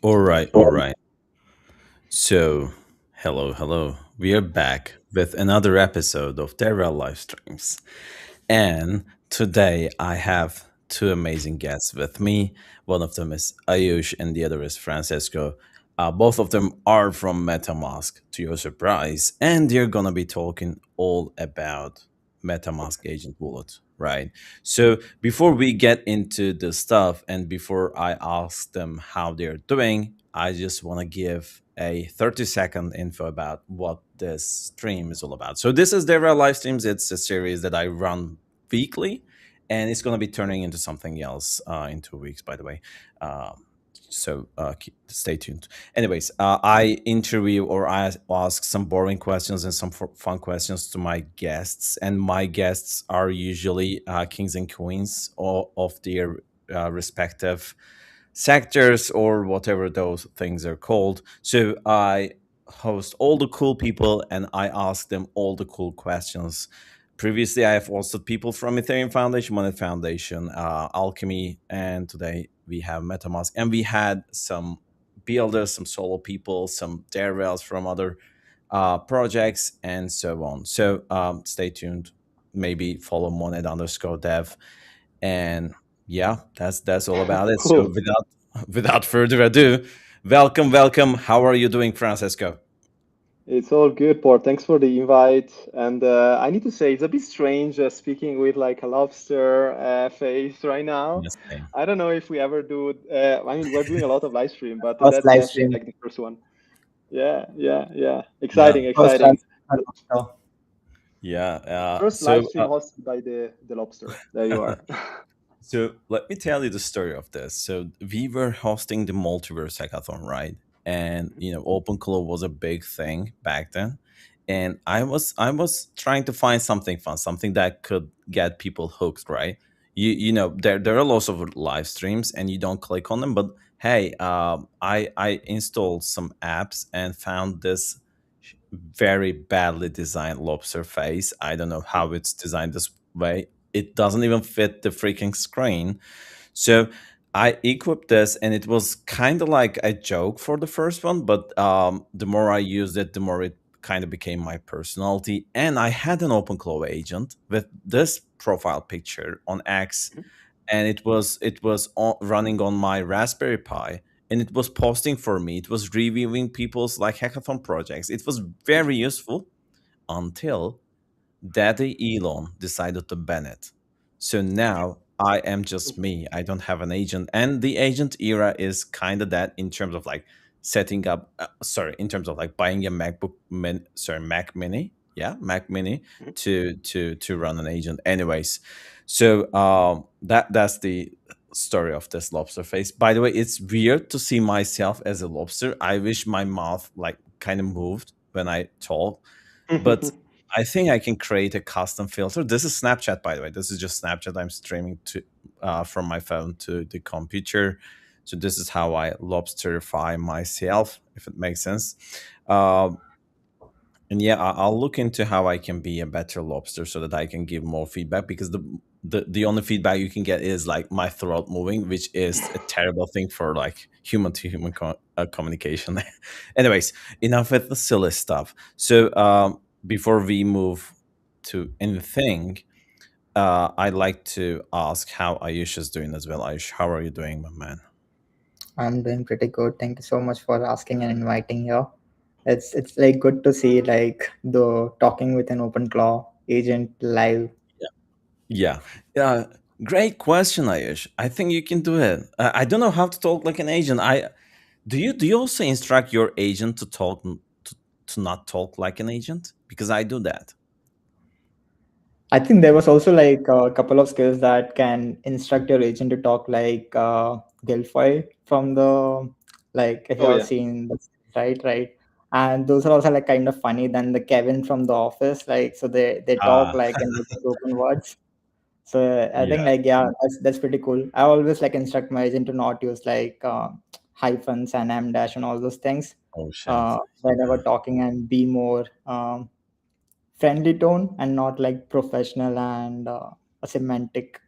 All right, all right. So, hello, hello. We are back with another episode of Devrel Livestreams. And today I have two amazing guests with me. One of them is Ayush and the other is Francesco. Both of them are from MetaMask, to your surprise. And they're going to be talking all about MetaMask Agent Wallet, right? So before we get into the stuff and before I ask them how they're doing, I just want to give a 30-second info about what this stream is all about. So this is Devrel Live Streams. It's a series that I run weekly, and it's going to be turning into something else in 2 weeks, by the way. Stay tuned. Anyways, I interview or I ask some boring questions and some fun questions to my guests, and my guests are usually kings and queens of their respective sectors or whatever those things are called. So I host all the cool people and I ask them all the cool questions. Previously, I have hosted people from Ethereum Foundation, Monet Foundation, Alchemy, and today we have MetaMask. And we had some builders, some solo people, some Darrells from other projects, and so on. So stay tuned. Maybe follow Monet underscore dev. And yeah, that's all about it. So Cool. without further ado, welcome. How are you doing, Francesco? It's all good, Port. Thanks for the invite. And I need to say, it's a bit strange speaking with like a lobster face right now. Yes, same. I don't know if we ever do. I mean, we're doing a lot of live stream, but First that's live definitely stream. like the first one. Yeah, yeah, yeah. Yeah, Exciting, First live exciting. stream. So, yeah. First live So stream hosted by the lobster. There you are. so let me tell you the story of this. So we were hosting the multiverse hackathon, right? And OpenClaw was a big thing back then. And I was trying to find something fun, something that could get people hooked, right? There are lots of live streams and you don't click on them, but hey, I installed some apps and found this very badly designed lobster face. I don't know how it's designed this way. It doesn't even fit the freaking screen. So I equipped this, and it was kind of like a joke for the first one, but the more I used it, the more it kind of became my personality. And I had an OpenClaw agent with this profile picture on X, and it was running on my Raspberry Pi, and it was posting for me. It was reviewing people's like hackathon projects. It was very useful until Daddy Elon decided to ban it. So now I am just me. I don't have an agent, and the agent era is kind of that in terms of like setting up. In terms of like buying a Mac Mini. Yeah, Mac Mini to run an agent. Anyways, so that's the story of this lobster face. By the way, it's weird to see myself as a lobster. I wish my mouth like kind of moved when I talk, but I think I can create a custom filter. This is Snapchat, by the way. This is just Snapchat. I'm streaming to from my phone to the computer. So this is how I lobsterify myself, if it makes sense. Um, and yeah, I'll look into how I can be a better lobster so that I can give more feedback, because the only feedback you can get is like my throat moving, which is a terrible thing for like human to human communication. Anyways, enough with the silly stuff. So before we move to anything, I'd like to ask how Ayush is doing as well. Ayush, how are you doing, my man? I'm doing pretty good. Thank you so much for asking and inviting here. It's like good to see like the talking with an open claw agent live. Yeah. Yeah. Great question, Ayush. I think you can do it. I don't know how to talk like an agent. I do you also instruct your agent to to not talk like an agent? Because I do that. I think there was also like a couple of skills that can instruct your agent to talk like Guilfoyle from the like if you Oh have yeah. seen the right. And those are also like kind of funny than the Kevin from the office. Like so they talk Ah, like in the spoken words. So I think yeah. like yeah, that's pretty cool. I always like instruct my agent to not use like hyphens and em dash and all those things Oh shit. whenever Yeah. talking, and be more friendly tone and not like professional and a semantic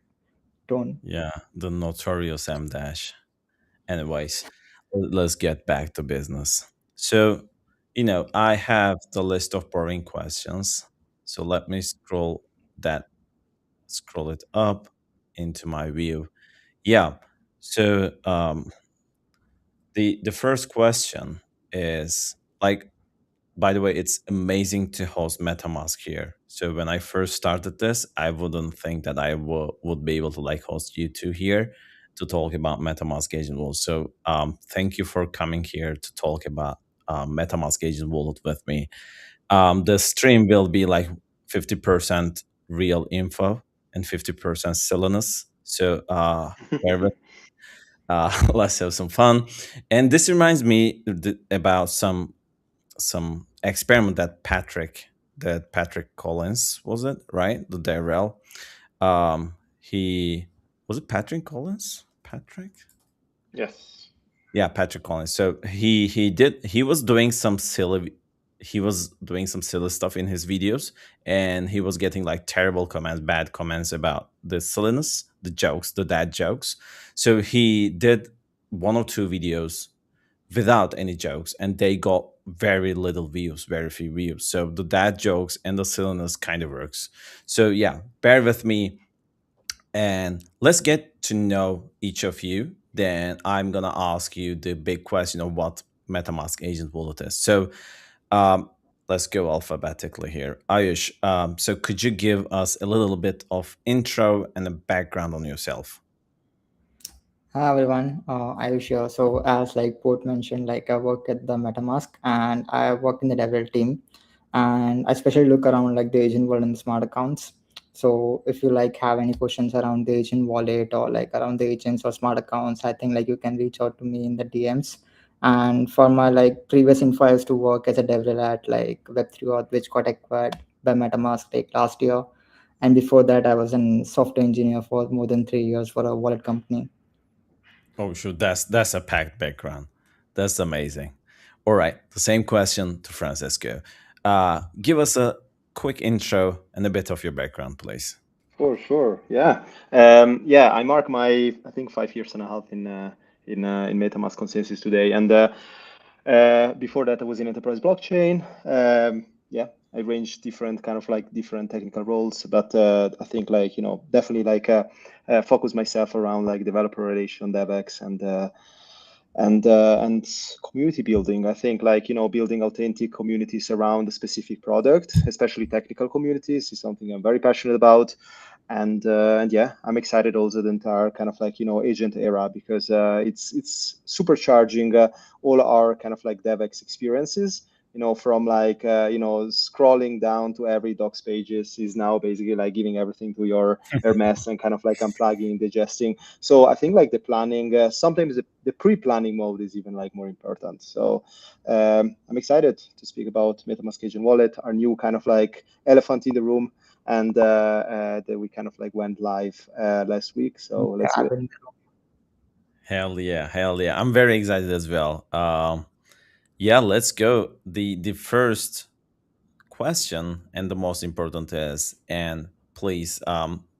tone. Yeah. The notorious M dash. Anyways. let's get back to business. So, I have the list of boring questions. So let me scroll it up into my view. Yeah. So, the first question is like, by the way, it's amazing to host MetaMask here. So when I first started this, I wouldn't think that I would be able to like host you two here to talk about MetaMask agent wallet. So thank you for coming here to talk about MetaMask agent wallet with me. The stream will be like 50% real info and 50% silliness. So bear with let's have some fun. And this reminds me about some experiment that Patrick Collins, was it right, the Devrel, he was it Patrick Collins, Patrick, Yes. yeah, Patrick Collins. So he was doing some silly stuff in his videos, and he was getting like terrible comments, bad comments about the silliness, the jokes, the dad jokes. So he did one or two videos without any jokes, and they got very little views, very few views. So the dad jokes and the silliness kind of works. So yeah, bear with me, and let's get to know each of you. Then I'm gonna ask you the big question of what MetaMask agent wallet is. So um, let's go alphabetically here. Ayush, so could you give us a little bit of intro and a background on yourself? Hi everyone, Ayush here. So as like Port mentioned, like I work at the MetaMask and I work in the Devrel team, and I especially look around like the agent wallet and the smart accounts. So if you like have any questions around the agent wallet or like around the agents or smart accounts, I think like you can reach out to me in the DMs. And for my like previous info, I used to work as a Devrel at like Web3 Auth, which got acquired by MetaMask like last year. And before that, I was a software engineer for more than 3 years for a wallet company. Oh, sure. That's a packed background. That's amazing. All right. The same question to Francisco. Give us a quick intro and a bit of your background, please. For sure. Yeah. Yeah. I mark my, I think, 5 years and a half in MetaMask consensus today, and before that, I was in enterprise blockchain. Yeah, I ranged different kind of like different technical roles, but I think like definitely like focus myself around like developer relation, DevX, and community building. I think like building authentic communities around a specific product, especially technical communities, is something I'm very passionate about. And yeah, I'm excited also the entire kind of like agent era, because it's supercharging all our kind of like DevX experiences. From like scrolling down to every docs pages is now basically like giving everything to your Hermes and kind of like unplugging, digesting. So I think like the planning, sometimes the pre-planning mode is even like more important. So I'm excited to speak about MetaMask Agent Wallet, our new kind of like elephant in the room, and that we kind of like went live last week. So let's do I've it. been Hell yeah, hell yeah! I'm very excited as well. Yeah, let's go. The first question and the most important is, and please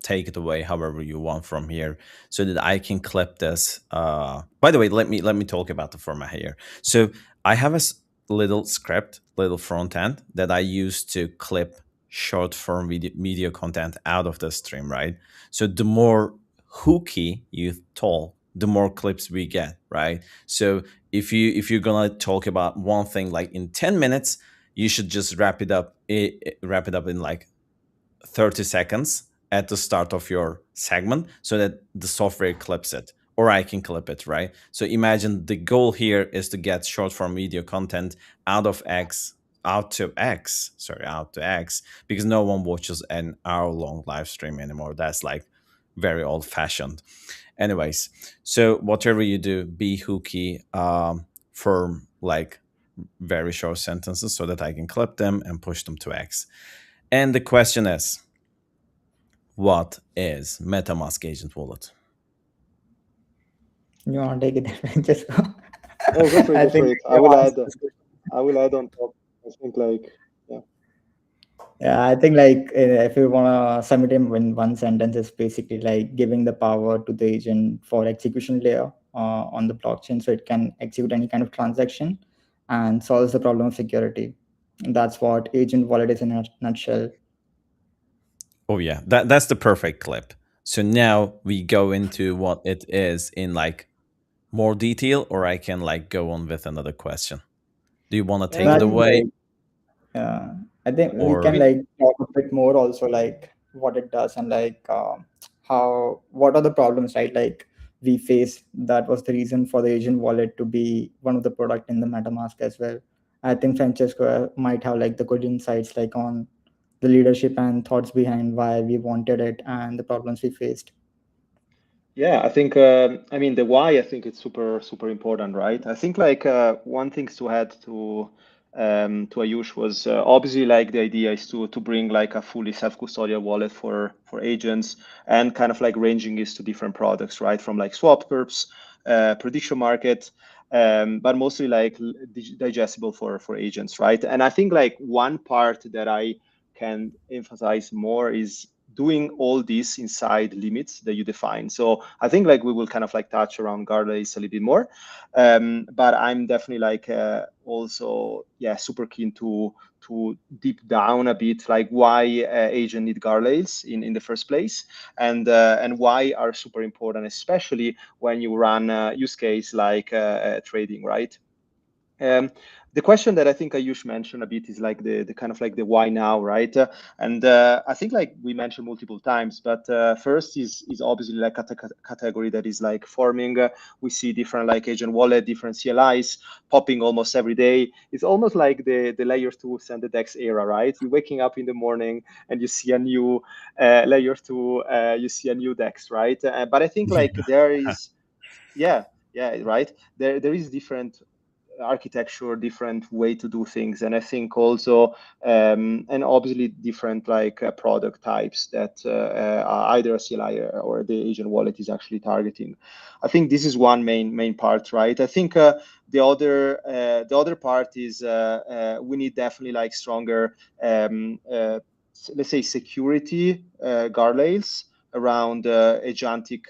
take it away however you want from here so that I can clip this. By the way, let me talk about the format here. So I have a little script, little front end that I use to clip short form video content out of the stream, right? So the more hooky you talk, the more clips we get, right? So if you're gonna talk about one thing like in 10 minutes, you should just wrap it up in like 30 seconds at the start of your segment so that the software clips it, or I can clip it, right? So imagine the goal here is to get short form video content out of X out to X, because no one watches an hour long live stream anymore. That's like very old fashioned. Anyways, so whatever you do, be hooky, for like very short sentences so that I can clip them and push them to X. And the question is, what is MetaMask Agent Wallet? You want to take it? Just go. Oh, go for it, I go for think it. you have answered this question. I will add on top. I think like yeah. Yeah, I think like if you want to sum it in one sentence, it's basically like giving the power to the agent for execution layer on the blockchain, so it can execute any kind of transaction and solves the problem of security. That's what agent wallet is in a nutshell. Oh yeah, that's the perfect clip. So now we go into what it is in like more detail, or I can like go on with another question. Do you want to Yeah, take it That's maybe. away, like, yeah, I think we or can like talk a bit more also, like what it does and like how what are the problems, right? Like we face, that was the reason for the agent wallet to be one of the product in the MetaMask as well. I think Francesco might have like the good insights like on the leadership and thoughts behind why we wanted it and the problems we faced. Yeah, I think I mean the why. I think it's super important, right? I think like one thing to add to Ayush was obviously like the idea is to bring like a fully self-custodial wallet for agents, and kind of like ranging this to different products, right? From like swap perps, prediction market, but mostly like digestible for agents, right? And I think like one part that I can emphasize more is doing all this inside limits that you define. So I think like we will kind of like touch around guardrails a little bit more, but I'm definitely like also super keen to deep down a bit like why agent need guardrails in the first place, and why are super important, especially when you run a use case like trading, right? Um, the question that I think Ayush mentioned a bit is like the kind of like the why now, right? And I think like we mentioned multiple times, but first is obviously like a category that is like forming. We see different like agent wallet, different CLIs popping almost every day. It's almost like the layer two send the DEX era, right? You're waking up in the morning and you see a new layer two, you see a new DEX, right? But I think like there is, yeah, yeah, right. There is different architecture, different way to do things, and I think also and obviously different like product types that are either a CLI or the agent wallet is actually targeting. I think this is one main part, right? I think the other part is we need definitely like stronger let's say security guardrails around agentic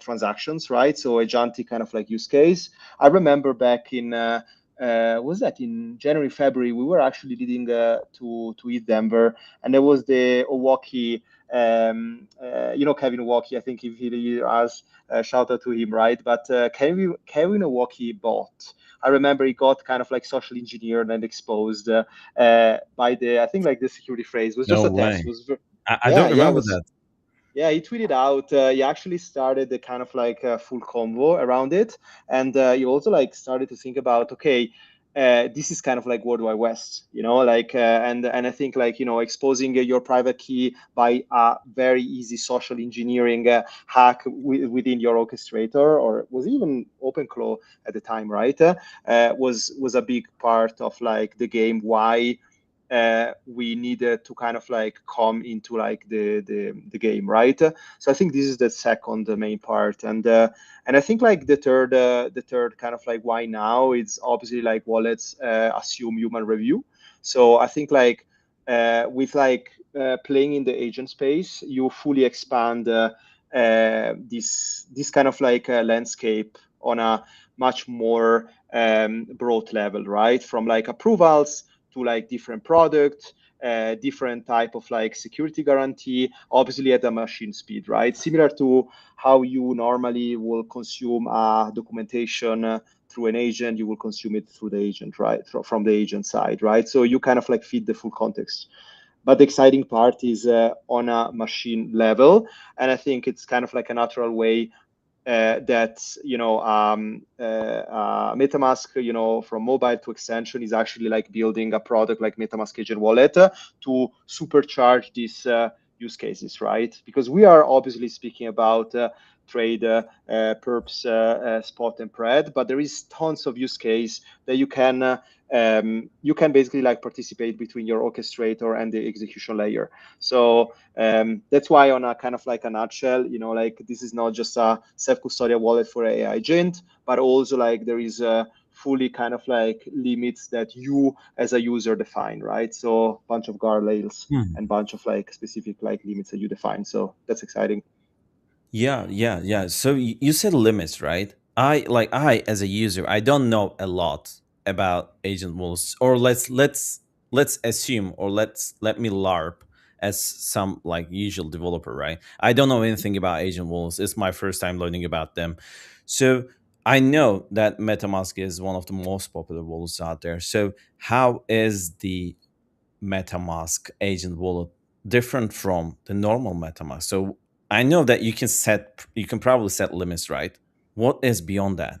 transactions, right? So agentic kind of like use case. I remember back in was that in January, February, we were actually leading to Eat Denver, and there was the Owaki, Kevin Owaki. I think if he hears us, shout out to him, right? But Kevin Owaki bought. I remember he got kind of like social engineered and exposed by the, I think like the security phrase was just no a test. way? Was I yeah, don't yeah, it remember was that. yeah, he tweeted out. He actually started the kind of like full convo around it, and he also like started to think about, okay, this is kind of like World Wide West, like, and I think like exposing your private key by a very easy social engineering hack within your orchestrator, or was even OpenClaw at the time, right? Was a big part of like the game. Why? We needed to kind of like come into like the game, right? So I think this is the second main part, and I think like the third kind of like why now, it's obviously like wallets assume human review. So I think like with like playing in the agent space, you fully expand this kind of like landscape on a much more broad level, right? From like approvals to like different products, different type of like security guarantee, obviously at a machine speed, right? Similar to how you normally will consume documentation through an agent, you will consume it through the agent, right? From the agent side, right? So you kind of like feed the full context. But the exciting part is on a machine level, and I think it's kind of like a natural way that MetaMask, from mobile to extension, is actually like building a product like MetaMask Agent Wallet to supercharge these use cases, right? Because we are obviously speaking about trade, perps, spot and pred, but there is tons of use case that you can basically like participate between your orchestrator and the execution layer. So that's why, on a kind of like a nutshell, like this is not just a self-custodial wallet for AI agent, but also like there is a fully kind of like limits that you as a user define, right? So bunch of guardrails Hmm. and bunch of like specific like limits that you define. So that's exciting. Yeah. So you said limits, right? I as a user, I don't know a lot about agent rules. Or let's assume, or let me LARP as some like usual developer, right? I don't know anything about agent rules. It's my first time learning about them. So I know that MetaMask is one of the most popular wallets out there. So how is the MetaMask agent wallet different from the normal MetaMask? So I know that you can probably set limits, right? What is beyond that?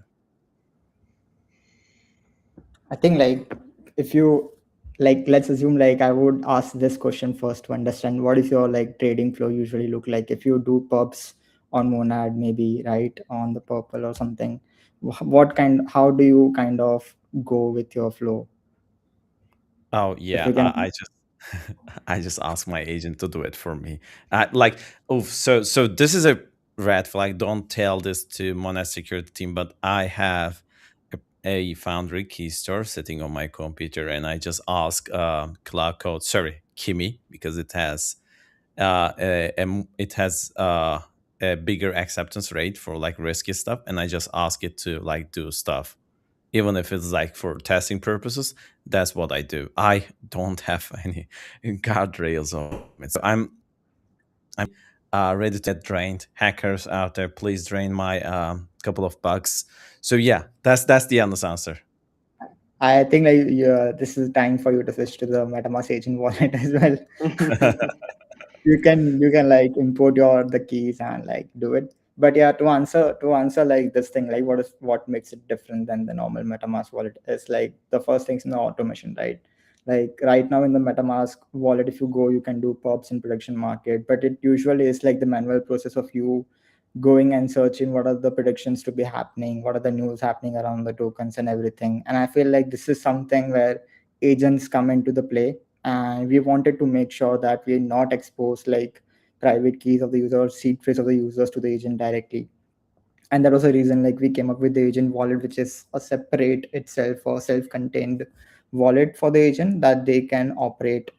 I think like if you like let's assume like I would ask this question first to understand what is your like trading flow usually look like if you do pubs on Monad maybe right on the purple or something. What kind how do you kind of go with your flow Oh if yeah, you can. I just I just ask my agent to do it for me. Like, oh, so this is a red flag. Don't tell this to Monet security team, but I have a Foundry key store sitting on my computer, and I just ask Cloud Code, sorry, Kimi, because it has a bigger acceptance rate for like risky stuff, and I just ask it to like do stuff, even if it's like for testing purposes. That's what I do. I don't have any guardrails on it, so I'm ready to get drained. Hackers out there, please drain my couple of bucks. So yeah, that's the honest answer. I think like yeah, this is time for you to switch to the MetaMask agent wallet as well. You can like import your the keys and like do it, but yeah, to answer like this thing like what makes it different than the normal MetaMask wallet is like the first thing is the automation, right? Like right now in the MetaMask wallet, if you go you can do pops in prediction market, but it usually is like the manual process of you going and searching what are the predictions to be happening, what are the news happening around the tokens and everything. And I feel like this is something where agents come into the play, and we wanted to make sure that we not expose like private keys of the user or seed phrase of the users to the agent directly. And that was the reason like we came up with the agent wallet, which is a separate itself or self-contained wallet for the agent that they can operate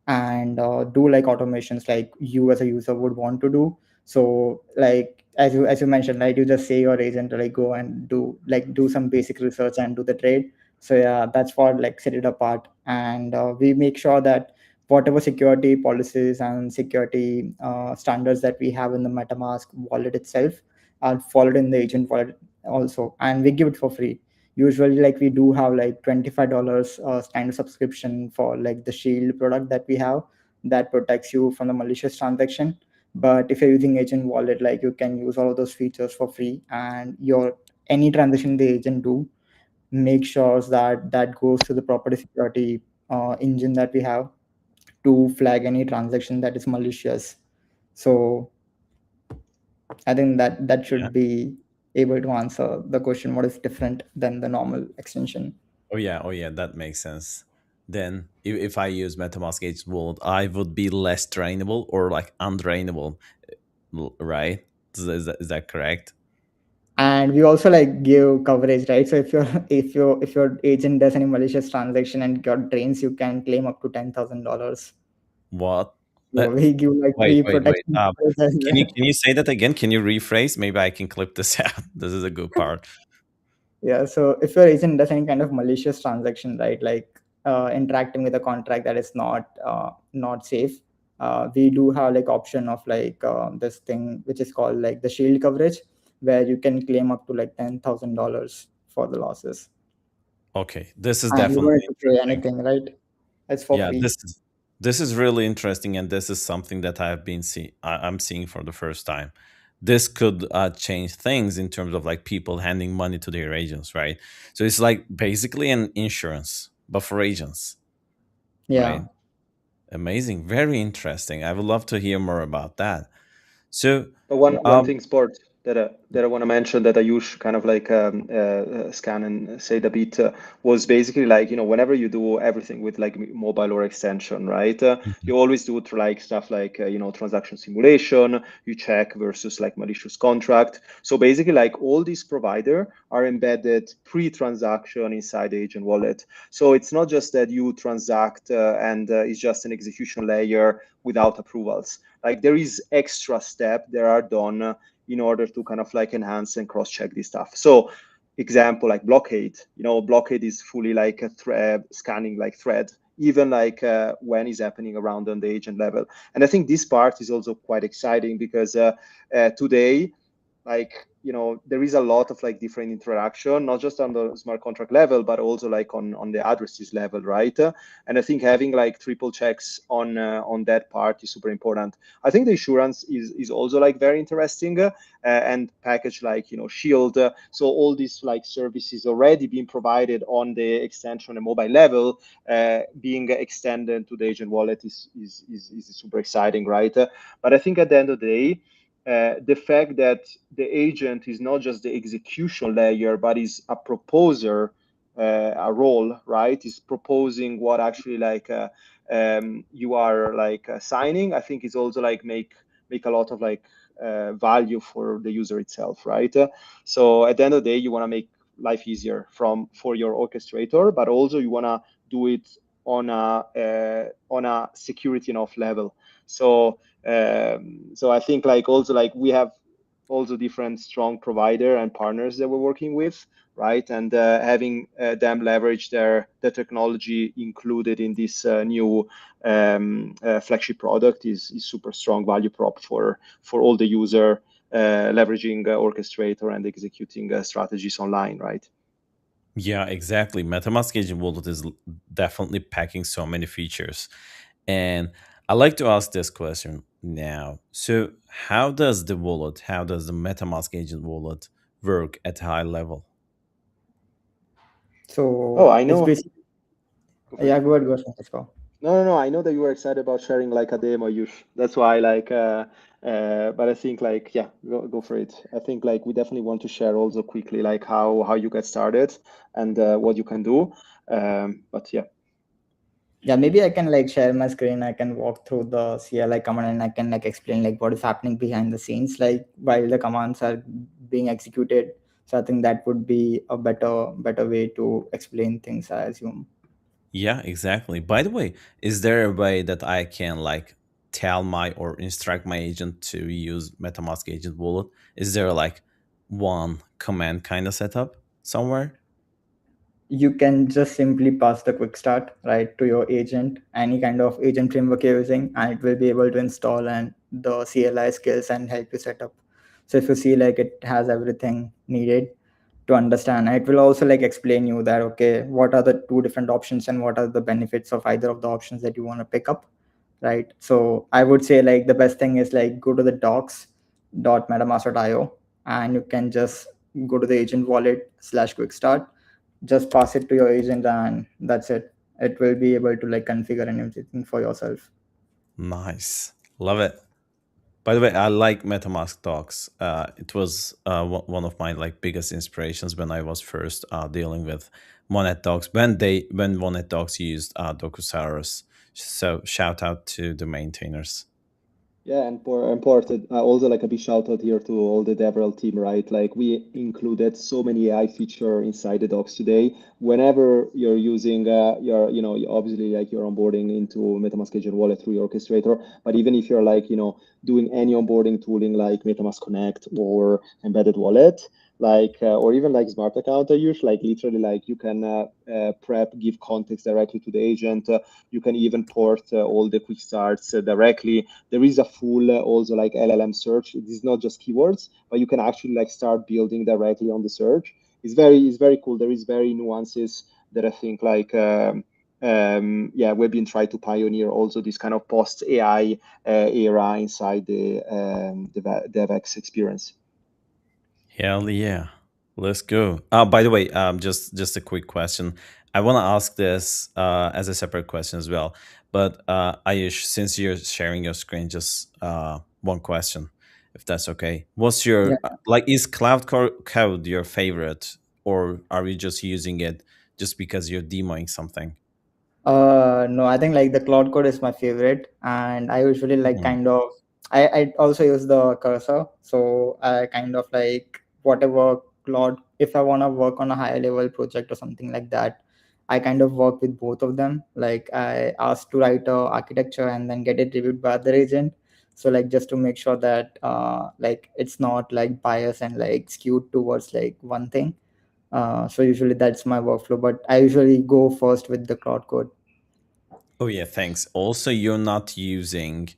and do like automations like you as a user would want to do. So like as you mentioned, like you just say your agent to like go and do some basic research and do the trade. So yeah, that's what like set it apart. And we make sure that whatever security policies and security standards that we have in the MetaMask wallet itself are followed in the agent wallet also, and we give it for free. Usually like we do have like $25 standard subscription for like the shield product that we have that protects you from the malicious transaction. But if you're using agent wallet, like you can use all of those features for free, and your any transaction the agent do make sure that that goes to the property security engine that we have to flag any transaction that is malicious. So I think that Yeah. should be able to answer the question what is different than the normal extension. Oh yeah, that makes sense. Then if I use MetaMask Agent Wallet, I would be less drainable or like undrainable, right? Is that correct? And we also like give coverage, right? So if your agent does any malicious transaction and got drains, you can claim up to $10,000. What? So we give like Wait, free wait, wait. protection coverage as Can you well. can you say that again? Can you rephrase? Maybe I can clip this out. This is a good part. Yeah, so if your agent does any kind of malicious transaction, right, like interacting with a contract that is not safe, we do have like option of like this thing which is called like the shield coverage, where you can claim up to like $10,000 for the losses, Okay, this is and you don't definitely need to pay interesting. anything, right? It's for Yeah, free. this is really interesting, and this is something that I'm seeing for the first time. This could change things in terms of like people handing money to their agents, right? So it's like basically an insurance, but for agents, Yeah. right? Amazing, very interesting. I would love to hear more about that. So, But one um, thing, sport that that I want to mention that Ayush kind of like scan and said a bit was basically like, whenever you do everything with like mobile or extension, right? Mhm. You always do it like stuff like, transaction simulation, you check versus like malicious contract. So basically like all these provider are embedded pre-transaction inside the agent wallet. So it's not just that you transact and it's just an execution layer without approvals. Like there is extra step that are done in order to kind of like enhance and cross-check this stuff. So example like blockade, blockade is fully like a thread scanning like thread, even like when is happening around on the agent level. And I think this part is also quite exciting because today like there is a lot of like different interaction, not just on the smart contract level but also like on the addresses level, right? And I think having like triple checks on that part is super important. I think the insurance is also like very interesting, and package like shield, so all these like services already being provided on the extension and mobile level, being extended to the agent wallet is super exciting, right? But I think at the end of the day, the fact that the agent is not just the execution layer, but is a proposer, a role, right? Is proposing what actually like you are like signing. I think is also like make a lot of like value for the user itself, right? So at the end of the day, you want to make life easier for your orchestrator, but also you want to do it on a security enough level. So I think like also like we have also different strong provider and partners that we're working with, right? And having them leverage their technology included in this new flagship product is super strong value prop for all the user leveraging orchestrator and executing strategies online, right? Yeah, exactly. MetaMask Agent Wallet is definitely packing so many features. And I like to ask this question now. So, how does the MetaMask Agent Wallet work at a high level? Oh, So I it's know. basically, Go for it. yeah, go ahead, go ahead, Francisco. No. I know that you were excited about sharing like a demo, Yush. That's why, like, but I think like, yeah, go for it. I think like we definitely want to share also quickly like how you get started and what you can do. But yeah, Yeah, maybe I can like share my screen. I can walk through the CLI command and I can like explain like what is happening behind the scenes, like while the commands are being executed. So I think that would be a better way to explain things, I assume. Yeah, exactly. By the way, is there a way that I can like tell my or instruct my agent to use MetaMask Agent Wallet? Is there like one command kind of setup somewhere? You can just simply pass the quick start right to your agent, any kind of agent framework you're using, and it will be able to install and the CLI skills and help you set up. So if you see like it has everything needed to understand, it will also like explain you that okay, what are the two different options and what are the benefits of either of the options that you want to pick up, right? So I would say like the best thing is like go to the docs.metamask.io and you can just go to the agent wallet slash quick start, just pass it to your agent and that's it. It will be able to like configure and everything for yourself. Nice. Love it. By the way, I like MetaMask Docs. It was one of my like biggest inspirations when I was first dealing with Monet Docs when Monet Docs used Docusaurus. So shout out to the maintainers. yeah, and important also like a big shout out here to all the Devrel team, right? Like we included so many AI feature inside the docs today. Whenever you're using your, obviously like you're onboarding into MetaMask Agent Wallet through your orchestrator, but even if you're like, doing any onboarding tooling like MetaMask Connect or embedded wallet, like or even like smart account I use, like literally like you can prep, give context directly to the agent. You can even port all the quick starts directly. There is a full also like LLM search. It is not just keywords, but you can actually like start building directly on the search. It's very cool. There is very nuances that I think like yeah, we've been trying to pioneer also this kind of post AI era inside the DevX experience. Hell yeah. Let's go. By the way, just a quick question. I want to ask this as a separate question as well. But Ayush, since you're sharing your screen, just one question. if that's okay. What's your Yeah. like? Is code your favorite, or are you just using it just because you're demoing something? No, I think like the Cloud Code is my favorite, and I usually like Mhm. kind of I also use the cursor, so I kind of like whatever Cloud. If I want to work on a higher level project or something like that, I kind of work with both of them. Like I ask to write a architecture and then get it reviewed by other agent. So like just to make sure that like it's not like biased and like skewed towards like one thing. So usually that's my workflow, but I usually go first with the Cloud Code. Oh yeah, thanks. Also, you're not using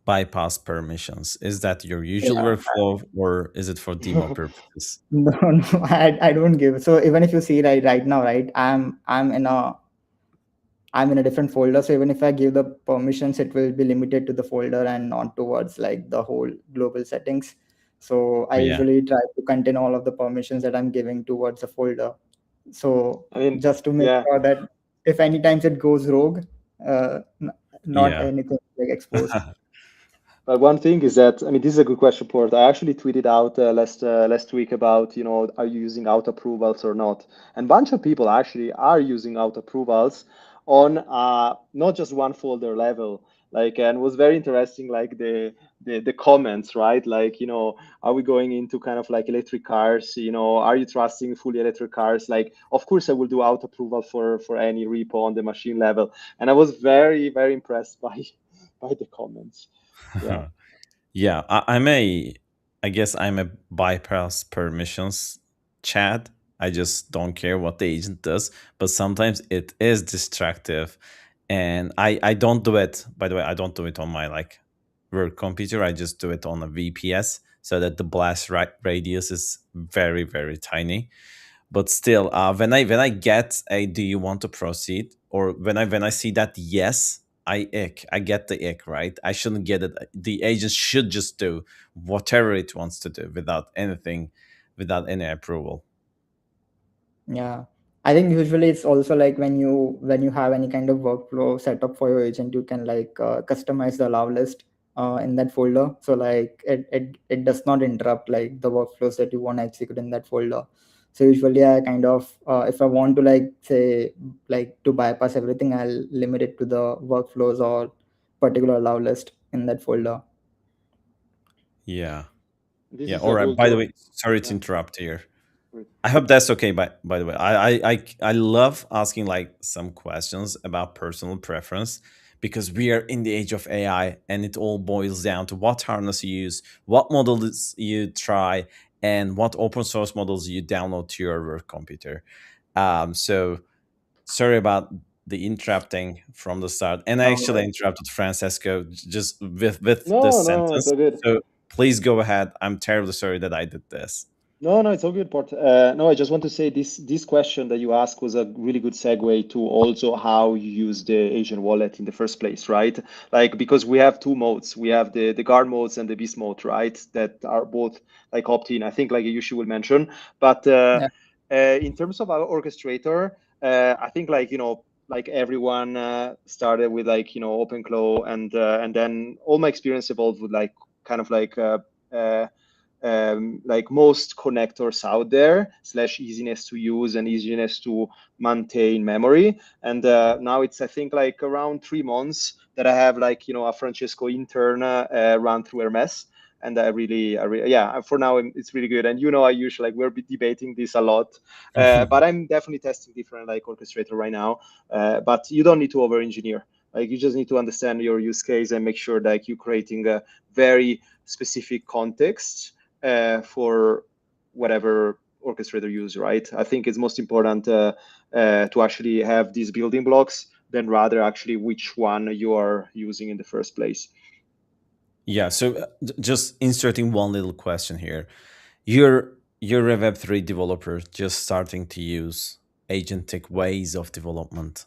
bypass permissions. Is that your usual Yeah. workflow, or is it for demo purposes? No, no, I don't give. So even if you see right now, right, I'm in a different folder. So even if I give the permissions, it will be limited to the folder and not towards like the whole global settings. So I Oh yeah, usually try to contain all of the permissions that I'm giving towards the folder. So I mean, just to make yeah. sure that if any times it goes rogue, not yeah. anything like exposed. But one thing is that, I mean, this is a good question, Port. I actually tweeted out last week about, are you using auto approvals or not? And a bunch of people actually are using auto approvals on not just one folder level. Like, and was very interesting, like the comments, right? Like, are we going into kind of like electric cars? Are you trusting fully electric cars? Like, of course, I will do auto approval for any repo on the machine level. And I was very, very impressed by by the comments. Yeah. Yeah, I guess I'm a bypass permissions Chad. I just don't care what the agent does, but sometimes it is distractive, and I don't do it. By the way, I don't do it on my like work computer. I just do it on a VPS so that the blast radius is very tiny. But still, when I get a do you want to proceed, or when I see that yes, I get the ick, right? I shouldn't get it. The agent should just do whatever it wants to do without any approval. Yeah. I think usually it's also like when you have any kind of workflow set up for your agent, you can like customize the allow list in that folder. So like it does not interrupt like the workflows that you want to execute in that folder. So usually I kind of if I want to like say like to bypass everything, I'll limit it to the workflows or particular allow list in that folder. Yeah, This yeah. is All a right. good By the way, sorry to yeah. interrupt here. Great. I hope that's okay. By the way, I love asking like some questions about personal preference because we are in the age of AI, and it all boils down to what harness you use, what models you try, and what open source models you download to your work computer. So sorry about the interrupting from the start, and I No, actually no, interrupted Francesco just with no, this no, it's sentence. all good. So please go ahead. I'm terribly sorry that I did this. No, no, it's all good, Port. No, I just want to say this question that you asked was a really good segue to also how you use the Asian wallet in the first place, right? Like because we have two modes, we have the guard modes and the beast mode, right? That are both like opt-in. I think like Yushi will mention, but Yeah. in terms of our orchestrator, I think like like everyone started with like OpenClaw and then all my experience evolved with like kind of uh, like most connectors out there slash easiness to use and easiness to maintain memory. And now it's I think like around 3 months that I have like a Francesco intern run through Hermes. And yeah, for now it's really good. And I usually like we're debating this a lot, but I'm definitely testing different like orchestrator right now. But you don't need to over engineer. Like you just need to understand your use case and make sure that you're creating a very specific context for whatever orchestrator you use, right? I think it's most important to actually have these building blocks than rather actually which one you are using in the first place. Yeah, so just inserting one little question here. You're a Web3 developer just starting to use agentic ways of development,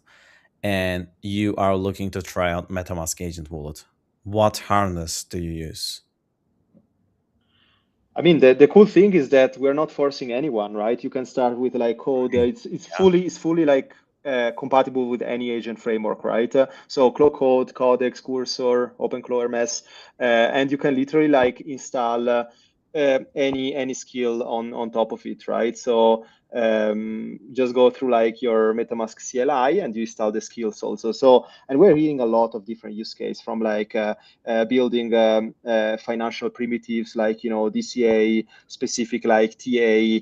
and you are looking to try out MetaMask Agent Wallet. What harness do you use? I mean, the cool thing is that we're not forcing anyone, right? You can start with like code. Okay. It's fully like compatible with any agent framework, right? So Cloud Code, Codex, Cursor, OpenClaw RMS, and you can literally like install any skill on top of it, right? So just go through like your MetaMask CLI and you install the skills also. So, and we're reading a lot of different use case from like building financial primitives like, you know, DCA specific like TA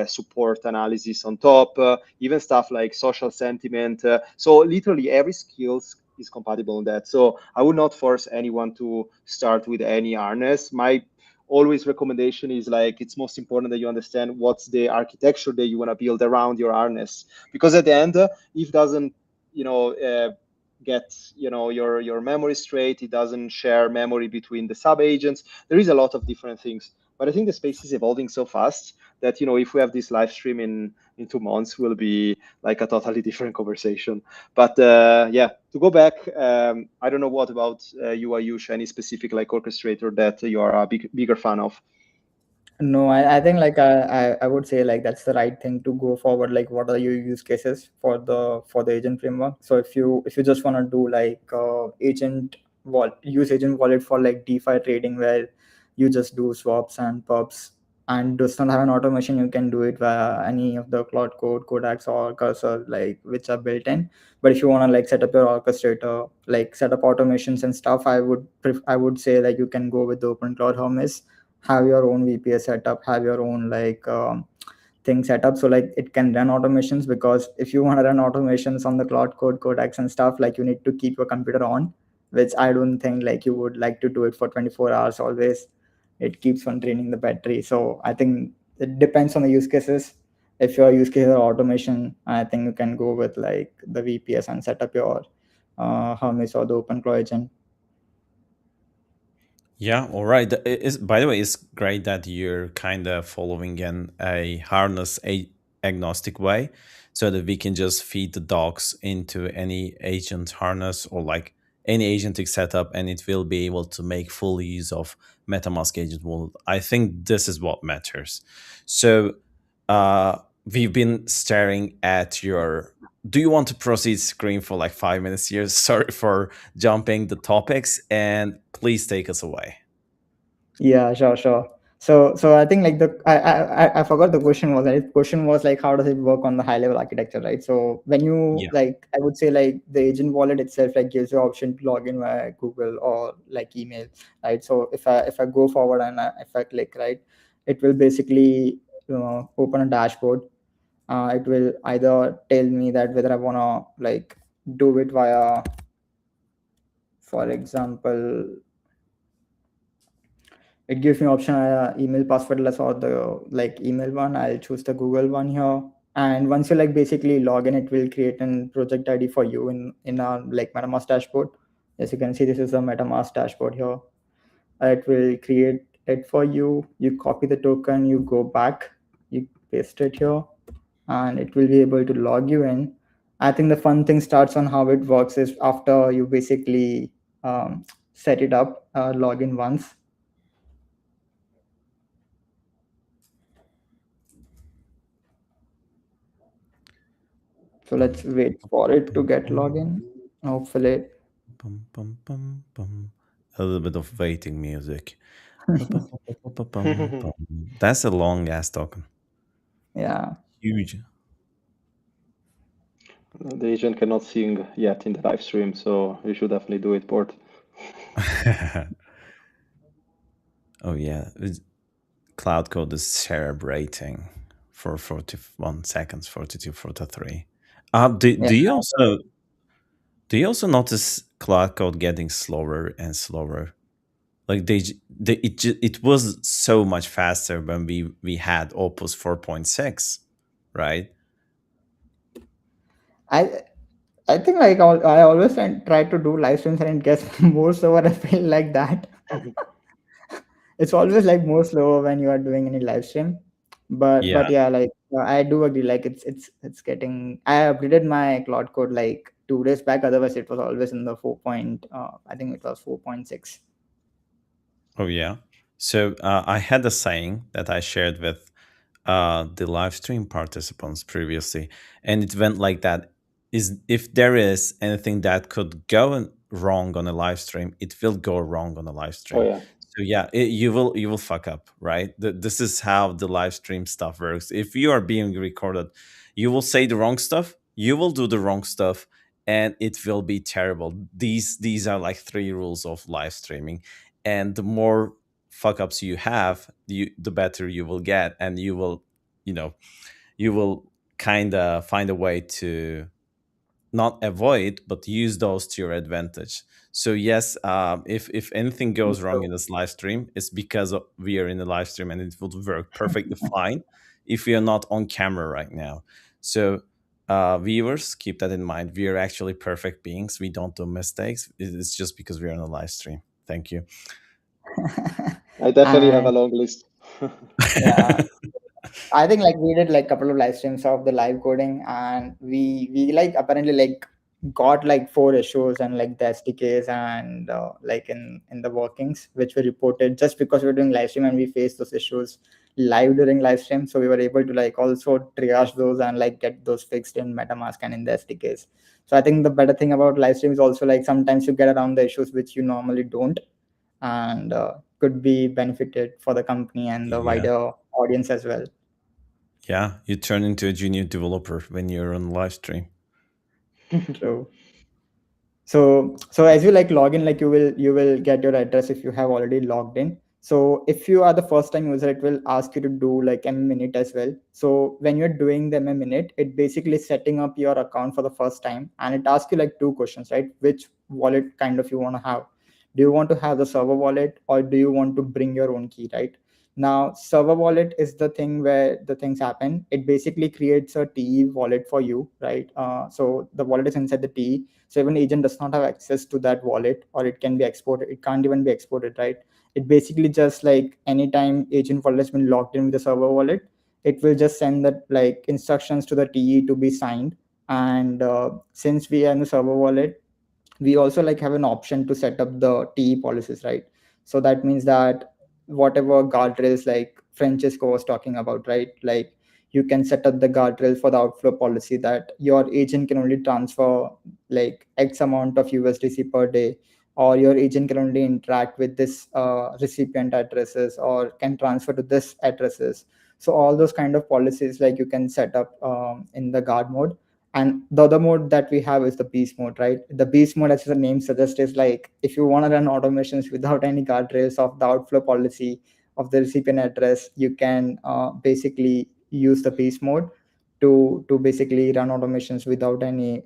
support analysis on top, even stuff like social sentiment. So literally every skills is compatible on that. So I would not force anyone to start with any harness. My always recommendation is like it's most important that you understand what's the architecture that you want to build around your harness, because at the end if doesn't, you know, get, you know, your memory straight, it doesn't share memory between the sub agents, there is a lot of different things. But I think the space is evolving so fast that, you know, if we have this live stream in 2 months, will be like a totally different conversation. But yeah, to go back, I don't know what about you, Ayush, any specific like orchestrator that you are a bigger fan of? No, I think like I would say like that's the right thing to go forward. Like, what are your use cases for the agent framework? So if you just want to do like use agent wallet for like DeFi trading, where you just do swaps and pubs and does not have an automation, you can do it via any of the Cloud Code, Codex or Cursor, like which are built in. But if you want to like set up your orchestrator, like set up automations and stuff, I would say like you can go with the Open Cloud Hermes, have your own VPS setup, have your own like thing set up so like it can run automations. Because if you want to run automations on the Cloud Code, Codex and stuff, like you need to keep your computer on, which I don't think like you would like to do it for 24 hours always. It keeps on draining the battery. So I think it depends on the use cases. If your use case is automation, I think you can go with like the VPS and set up your Hermes or the OpenClaw agent. Yeah, all right. By the way, it's great that you're kind of following in a harness agnostic way so that we can just feed the docs into any agent harness or like any agentic setup and it will be able to make full use of MetaMask agent wallet. I think this is what matters. So we've been staring at your do you want to proceed screen for like 5 minutes here? Sorry for jumping the topics and please take us away. Yeah, sure, sure. So I think like I forgot the question was. The question was like how does it work on the high level architecture, right? So when you Yeah. like, I would say like the agent wallet itself like gives you option to log in via Google or like email, right? So if I go forward and if I click right, it will basically open a dashboard. It will either tell me that whether I wanna like do it via, for example, it gives me option email passwordless or the like email one. I'll choose the Google one here. And once you like basically log in, it will create an project ID for you in our like MetaMask dashboard. As you can see, this is a MetaMask dashboard here. It will create it for you. You copy the token, you go back, you paste it here, and it will be able to log you in. I think the fun thing starts on how it works is after you basically set it up, log in once. So let's wait for it to get login. Hopefully, Bum, bum, bum, bum. A little bit of waiting music. Bum, bum, bum, bum, bum, bum, bum. That's a long ass token. yeah. Huge. The agent cannot sing yet in the live stream, so you should definitely do it, Port. Oh yeah. Cloud Code is celebrating for 41 seconds, 42, 43. Yeah. Do you also notice Cloud Code getting slower and slower? Like it was so much faster when we had Opus 4.6, right? I I think like I always try to do live streams and it gets more slower. I feel like that. It's always like more slower when you are doing any live stream. Yeah. But yeah, like I do agree. Like it's getting. I upgraded my Cloud Code like 2 days back. Otherwise, it was always in the 4 point. I think it was 4.6. Oh yeah. So I had a saying that I shared with the live stream participants previously, and it went like that. Is if there is anything that could wrong on a live stream, it will go wrong on a live Oh stream. yeah. So yeah, you will fuck up, right? This is how the live stream stuff works. If you are being recorded, you will say the wrong stuff, you will do the wrong stuff, and it will be terrible. These are like three rules of live streaming, and the more fuck ups you have, the better you will get, and you know, you will kind of find a way to not avoid but use those to your advantage. So yes, if anything goes wrong So in this live stream, it's because we are in the live stream, and it would work perfectly fine if we are not on camera right now. So viewers, keep that in mind. We are actually perfect beings. We don't do mistakes. It's just because we are on a live stream. Thank you. I definitely have a and long list. yeah, I think like we did like couple of live streams of the live coding, and we like apparently like got like four issues and like the SDKs and like in the workings which were reported just because we were doing live stream and we faced those issues live during live stream. So we were able to like also triage those and like get those fixed in MetaMask and in the SDKs. So I think the better thing about live stream is also like sometimes you get around the issues which you normally don't, and could be benefited for the company and the Yeah. wider audience as well. Yeah, you turn into a junior developer when you're on live stream. True. So as you like log in, like you will get your address if you have already logged in. So if you are the first time user, it will ask you to do like M minute as well. So when you're doing the M minute, it basically setting up your account for the first time, and it asks you like two questions, right? Which wallet kind of you want to have? Do you want to have the server wallet, or do you want to bring your own key, right? Now, server wallet is the thing where the things happen. It basically creates a TE wallet for you, right? So the wallet is inside the TE. So if an agent does not have access to that wallet, or it can be exported, it can't even be exported, right? It basically just like anytime agent wallet has been logged in with the server wallet, it will just send that like instructions to the TE to be signed. And since we are in the server wallet, we also like have an option to set up the TE policies, right? So that means that whatever guardrails like Francesco was talking about, right? Like you can set up the guardrail for the outflow policy that your agent can only transfer like X amount of USDC per day, or your agent can only interact with this recipient addresses or can transfer to this addresses. So all those kind of policies like you can set up in the guard mode. And the other mode that we have is the beast mode, right? The beast mode, as the name suggests, is like if you want to run automations without any guardrails of the outflow policy of the recipient address, you can basically use the beast mode to basically run automations without any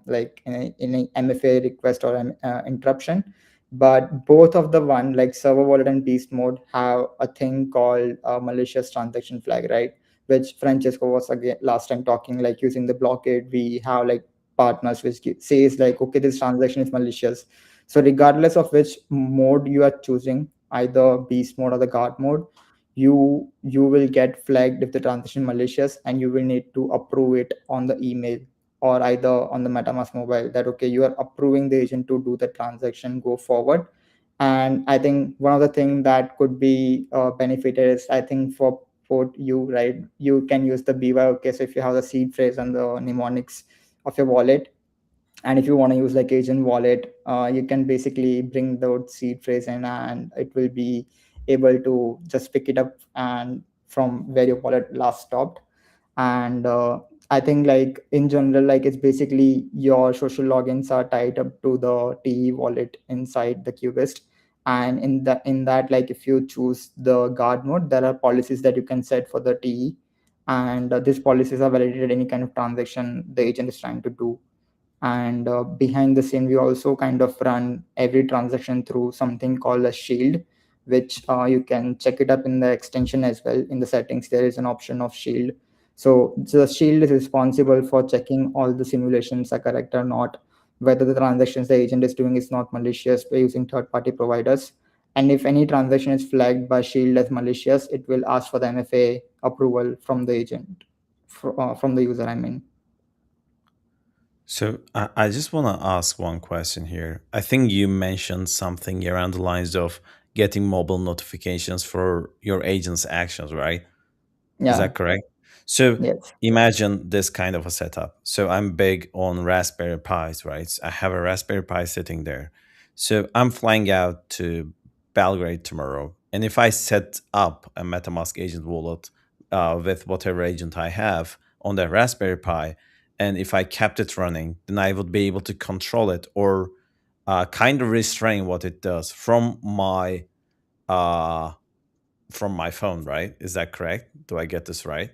like any MFA request or interruption. But both of the one like server wallet and beast mode have a thing called malicious transaction flag, right? Which Francesco was again last time talking, like using the blockade, we have like partners which says like, okay, this transaction is malicious. So regardless of which mode you are choosing, either beast mode or the guard mode, you will get flagged if the transaction is malicious, and you will need to approve it on the email or either on the MetaMask mobile that okay, you are approving the agent to do the transaction go forward. And I think one of the things that could be benefited is I think for you, right? You can use the BYOK. So if you have the seed phrase and the mnemonics of your wallet, and if you want to use like agent wallet, you can basically bring the seed phrase in, and it will be able to just pick it up and from where your wallet last stopped. And I think like in general, like it's basically your social logins are tied up to the TE wallet inside the Cubist. And in that, like if you choose the guard mode, there are policies that you can set for the TE, and these policies are validated any kind of transaction the agent is trying to do. And behind the scene we also kind of run every transaction through something called a shield, which you can check it up in the extension as well. In the settings there is an option of shield. So the shield is responsible for checking all the simulations are correct or not, whether the transactions the agent is doing is not malicious by using third party providers. And if any transaction is flagged by shield as malicious, it will ask for the MFA approval from the agent, from the user, I mean. So I just want to ask one question here. I think you mentioned something around the lines of getting mobile notifications for your agent's actions, right? Is Yeah. that correct? So Yes. imagine this kind of a setup. So I'm big on Raspberry Pis, right? So I have a Raspberry Pi sitting there. So I'm flying out to Belgrade tomorrow. And if I set up a MetaMask agent wallet with whatever agent I have on that Raspberry Pi, and if I kept it running, then I would be able to control it or kind of restrain what it does uh, from my phone, right? Is that correct? Do I get this right?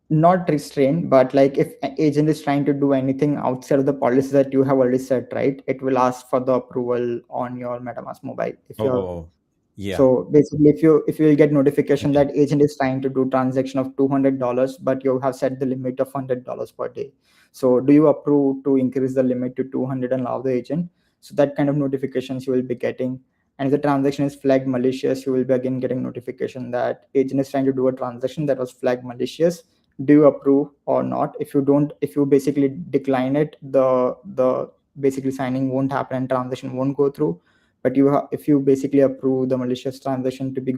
Not restrained, but like if an agent is trying to do anything outside of the policy that you have already set, right, it will ask for the approval on your MetaMask mobile. If Oh, you're oh, oh. Yeah. So basically, if you will get notification Okay. that agent is trying to do transaction of $200, but you have set the limit of $100 per day. So do you approve to increase the limit to 200 and allow the agent? So that kind of notifications you will be getting. And if the transaction is flagged malicious, you will be again getting notification that agent is trying to do a transaction that was flagged malicious. Do you approve or not? If you don't, if you basically decline it, the basically signing won't happen and transaction won't go through. But if you basically approve the malicious transaction to be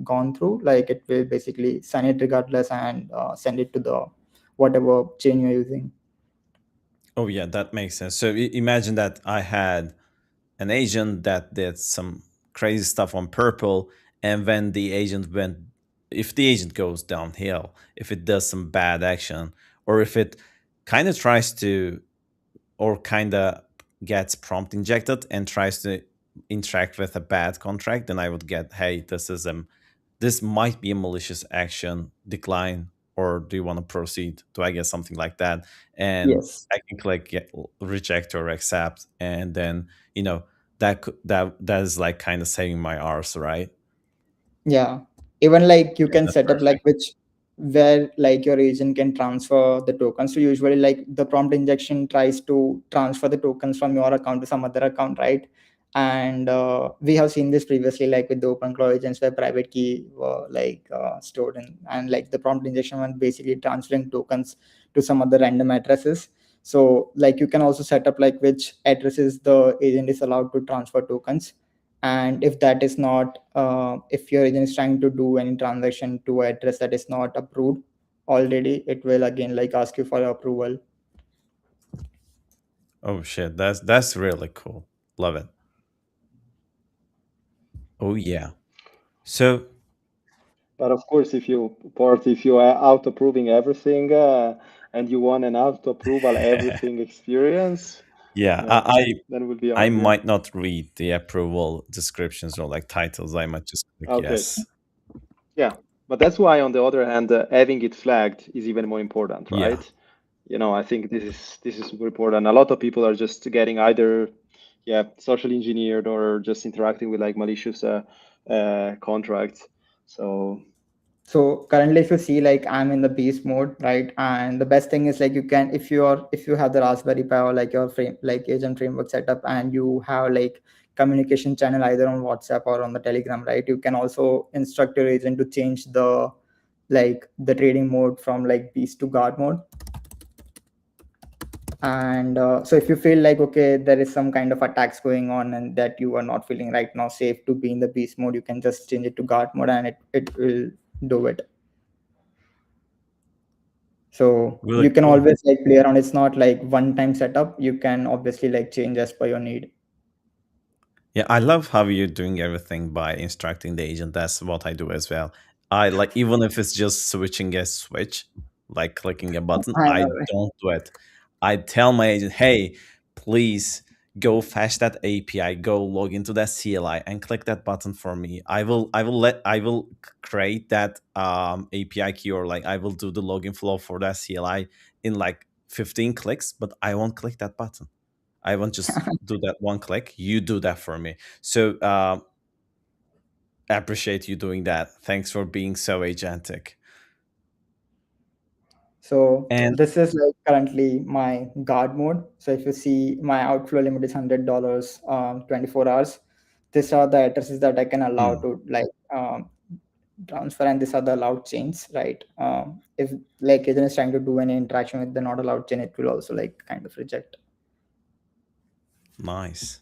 gone through, like it will basically sign it regardless and send it to the whatever chain you're using. Oh, yeah, that makes sense. So imagine that I had an agent that did some crazy stuff on purple, and when the agent went, if the agent goes downhill, if it does some bad action, or if it kind of tries to, or kind of gets prompt injected and tries to interact with a bad contract, then I would get, hey, this might be a malicious action, decline, or do you want to proceed? Do I get something like that? And Yes. I can click reject or accept, and then that is like kind of saving my arse, right? Yeah. Even like you Yeah, can that's set up like perfect. which where like your agent can transfer the tokens. So usually like the prompt injection tries to transfer the tokens from your account to some other account, right? And we have seen this previously, like with the open claw agents where private key were like stored in, and like the prompt injection one basically transferring tokens to some other random addresses. So like you can also set up like which addresses the agent is allowed to transfer tokens. And if that is not if your agent is trying to do any transaction to an address that is not approved already, it will again like ask you for approval. Oh shit, that's really cool. Love it. Oh yeah. So But of course, if you are auto approving everything and you want an auto approval everything experience, yeah, yeah, then will be I hard. Yeah. might not read the approval descriptions or like titles. I might just click Okay. yes. Yeah. But that's why, on the other hand, having it flagged is even more important, Yeah. right? I think this is super important. A lot of people are just getting either, yeah, socially engineered or just interacting with like malicious contracts. So So currently if you see, like I'm in the beast mode, right? And the best thing is like you can, if you have the Raspberry Pi or like your frame like agent framework setup, and you have like communication channel either on WhatsApp or on the Telegram, right? You can also instruct your agent to change the like the trading mode from like beast to guard mode. And so if you feel like okay, there is some kind of attacks going on and that you are not feeling right now safe to be in the beast mode, you can just change it to guard mode and it will do it. So Really you can cool. always like play around. It's not like one time setup. You can obviously like change as per your need. Yeah, I love how you're doing everything by instructing the agent. That's what I do as well. I like, even if it's just switching a switch, like clicking a button, I I know, right? don't do it. I tell my agent, hey, please go fetch that API, go log into that CLI and click that button for me. I will create that API key, or like I will do the login flow for that CLI in like 15 clicks, but I won't click that button. I won't just do that one click. You do that for me. So I appreciate you doing that. Thanks for being so agentic. So And this is like currently my guard mode. So if you see my outflow limit is $100, 24 hours. These are the addresses that I can allow mm, to like transfer, and these are the allowed chains, right? If like agent is trying to do any interaction with the not allowed chain, it will also like kind of reject. nice,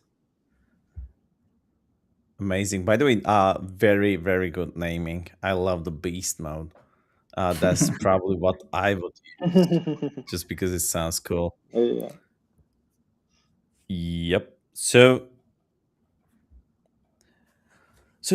amazing. By the way, very very good naming. I love the beast mode. That's probably what I would use, just because it sounds cool. Yeah. Yep. So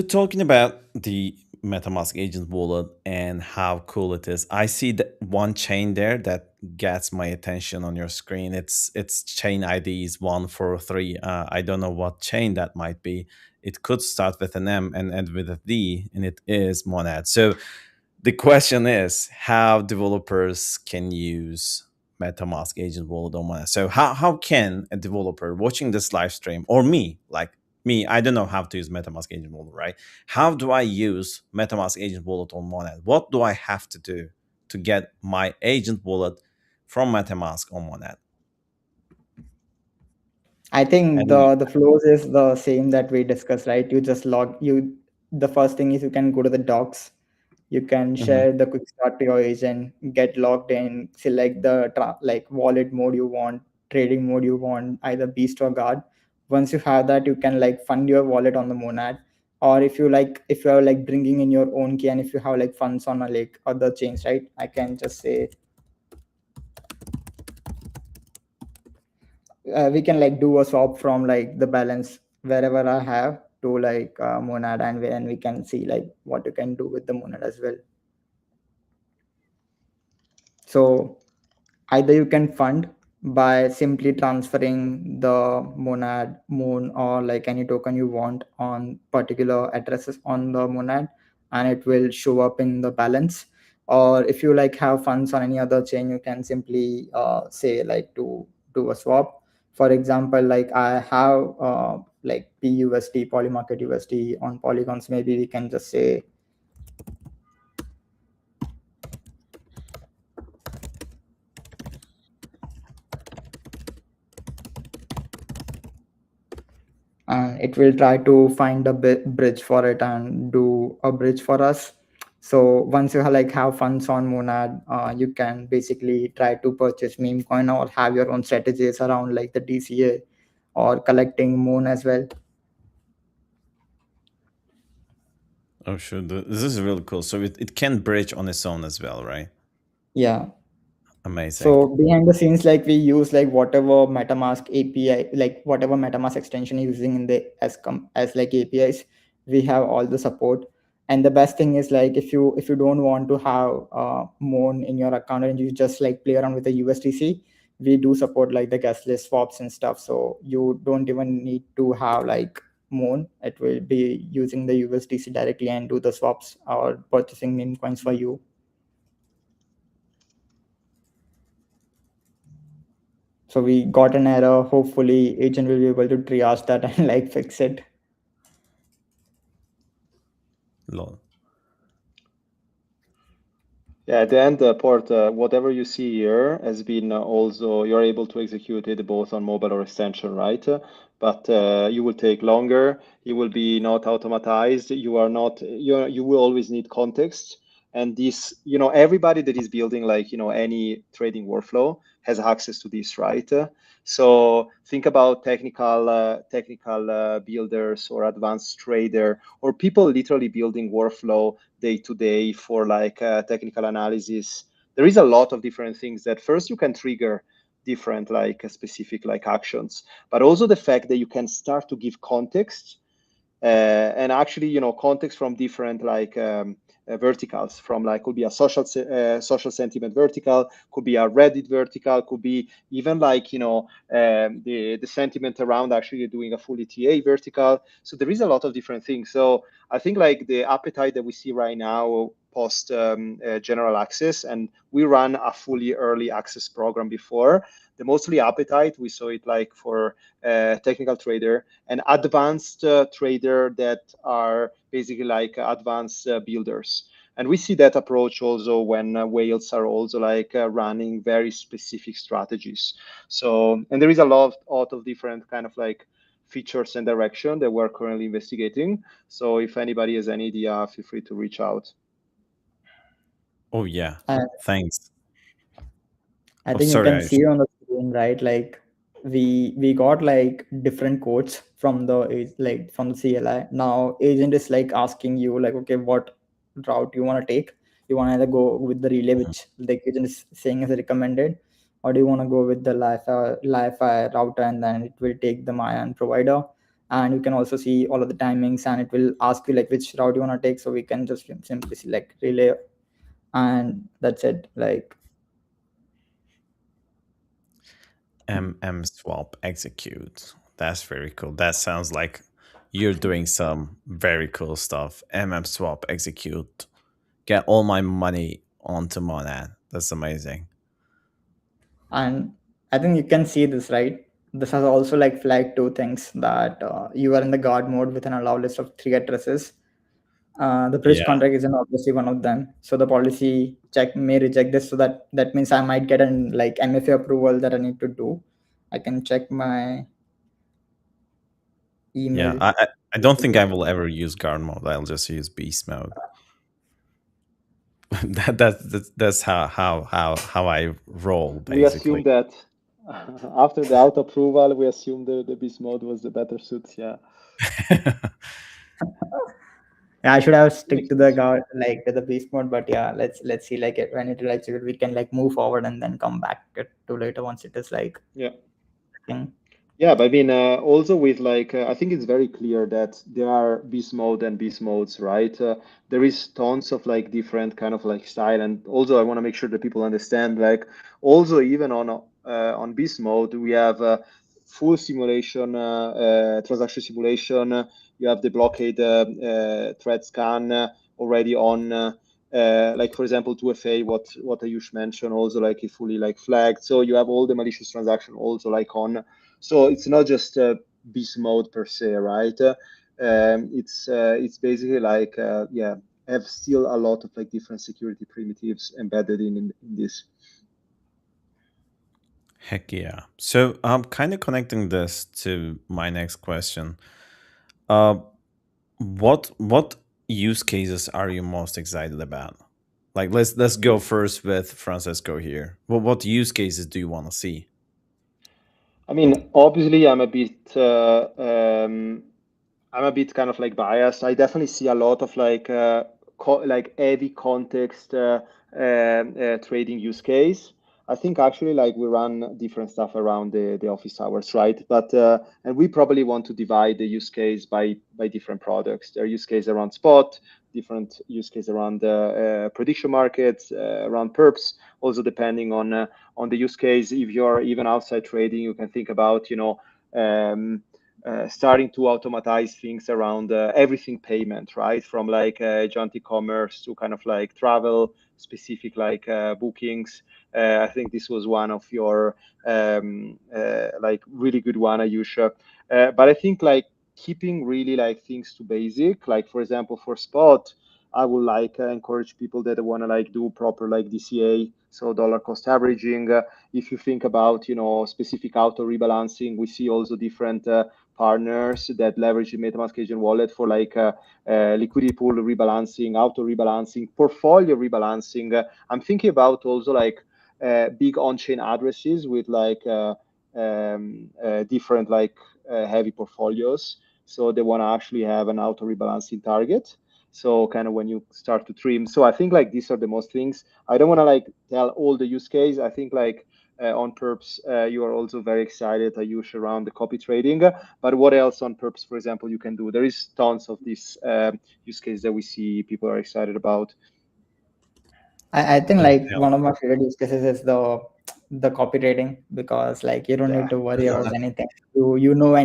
talking about the MetaMask agent wallet and how cool it is, I see that one chain there that gets my attention on your screen. It's chain ID is 143. I don't know what chain that might be. It could start with an M and end with a D, and it is Monad. So the question is how developers can use MetaMask agent wallet on Monad. So how can a developer watching this live stream, or me, like me, I don't know how to use MetaMask agent wallet, right? How do I use MetaMask agent wallet on Monad? What do I have to do to get my agent wallet from MetaMask on Monad? I think And the flows is the same that we discussed, right? You just log you. The first thing is you can go to the docs. You can mhm. share the quick start to your agent, get logged in, select the like wallet mode you want, trading mode you want, either beast or guard. Once you have that, you can like fund your wallet on the monad. Or if you are like bringing in your own key, and if you have like funds on a like other chains, right? I can just say we can like do a swap from like the balance wherever I have to like monad, and we can see like what you can do with the monad as well. So either you can fund by simply transferring the monad moon or like any token you want on particular addresses on the monad, and it will show up in the balance. Or if you like have funds on any other chain, you can simply say like to do a swap. For example, like I have like PUSD, polymarket USD on polygons. Maybe we can just say and it will try to find a bridge for it and do a bridge for us. So once you like have funds on monad, you can basically try to purchase meme coin or have your own strategies around like the DCA or collecting moon as well. Oh, sure. This is really cool. So it can bridge on its own as well, right? Yeah. Amazing. So behind the scenes, like we use like whatever MetaMask API, like whatever MetaMask extension you're using in the as like APIs, we have all the support. And the best thing is like if you don't want to have Moon in your account and you just like play around with the USDC, we do support like the gasless swaps and stuff. So you don't even need to have like Moon. It will be using the USDC directly and do the swaps or purchasing meme coins for you. So we got an error. Hopefully agent will be able to triage that and like fix it. Lol. Yeah, at the end, Port, whatever you see here has been also, you're able to execute it both on mobile or extension, right? But you will take longer. You will be not automatized. You are not, you will always need context. And this, everybody that is building like, any trading workflow has access to this, right? So think about technical builders or advanced trader or people literally building workflow day to day for like technical analysis. There is a lot of different things that first you can trigger different like specific like actions, but also the fact that you can start to give context and actually context from different like verticals, from like could be a social sentiment vertical, could be a Reddit vertical, could be even like the sentiment around actually doing a full ETA vertical. So there is a lot of different things. So I think like the appetite that we see right now post general access, and we ran a fully early access program before, the mostly appetite we saw it like for technical trader and advanced trader that are basically like advanced builders. And we see that approach also when whales are also like running very specific strategies. So, and there is a lot of different kind of like features and direction that we're currently investigating. So if anybody has any idea, feel free to reach out. Oh yeah. And Thanks. I Oh, think you sorry, can Ayush. see on the screen, right? Like we got like different codes from from the CLI. Now agent is like asking you like, okay, what route you want to take. You want to either go with the relay Mhm. which the agent is saying is recommended, or do you want to go with the Li-Fi router, and then it will take the Mayan provider, and you can also see all of the timings, and it will ask you like which route you want to take. So we can just simply select relay, and that's it. Like, Swap execute. That's very cool. That sounds like you're doing some very cool stuff. Swap execute. Get all my money onto Monad. That's amazing. and I think you can see this, right? This has also like flagged two things, that you are in the guard mode with an allow list of three addresses. The bridge Yeah. contract isn't obviously one of them, so the policy check may reject this. So that means I might get an like MFA approval that I need to do. I can check my Yeah. email. I don't think I will ever use guard mode. I'll just use beast mode. That's how I roll We assume basically. that after the auto approval, we assume the beast mode was the better suit. Yeah, Yeah, I should have stick makes to the sense. guard like to the beast mode, but yeah, let's see like it when it like we can like move forward and then come back to later once it is like Yeah. thing. Yeah, but I mean, also with like, I think it's very clear that there are beast mode and beast modes, right? There is tons of like different kind of like style, and also I want to make sure that people understand, like, also even on beast mode, we have full simulation, transaction simulation. You have the blockade thread scan already on. Like for example, 2FA, what Ayush mentioned, also like a fully like flagged. So you have all the malicious transaction also like on. So it's not just beast mode per se, right? It's basically like yeah, have still a lot of like different security primitives embedded in this. Heck yeah. So I'm kind of connecting this to my next question. Uh, what use cases are you most excited about? Like let's go first with Francisco here. What use cases do you want to see? I mean, obviously, I'm a bit kind of like biased. I definitely see a lot of like like heavy context trading use case. I think actually like we run different stuff around the office hours, right? But and we probably want to divide the use case by different products. There are use case around spot, different use case around prediction markets, around perps. Also depending on the use case. If you're even outside trading, you can think about um, starting to automatize things around everything payment, right? From like agent e-commerce to kind of like travel specific like bookings. I think this was one of your like really good one, Ayusha. But I think like keeping really like things to basic, like for example for spot, I would like encourage people that want to like do proper like DCA, so dollar cost averaging. If you think about specific auto rebalancing, we see also different partners that leverage the MetaMask agent wallet for like liquidity pool rebalancing, auto rebalancing, portfolio rebalancing. I'm thinking about also like big on-chain addresses with like different like heavy portfolios. So they want to actually have an auto rebalancing target. So kind of when you start to trim. So I think like these are the most things. I don't want to like tell all the use case. I think like on perps, you are also very excited, Ayush, around the copy trading. But what else on perps, for example, you can do? There is tons of these use cases that we see people are excited about. I think Yeah, like hell one of my favorite use cases is the copy trading, because like you don't Yeah, need to worry yeah, about anything. You know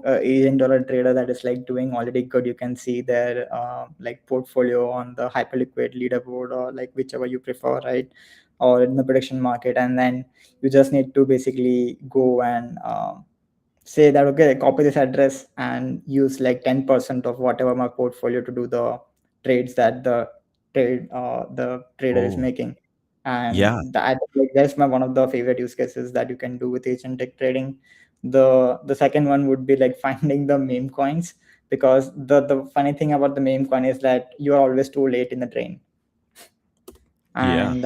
agent or a trader that is like doing already good. You can see their like portfolio on the hyperliquid leaderboard, or like whichever you prefer, right? Or in the prediction market, and then you just need to basically go and say that okay, copy this address and use like 10% of whatever my portfolio to do the trades that the trader is oh making. And yeah, that like that's my one of the favorite use cases that you can do with agentic trading. The second one would be like finding the meme coins, because the funny thing about the meme coin is that you are always too late in the train, yeah, and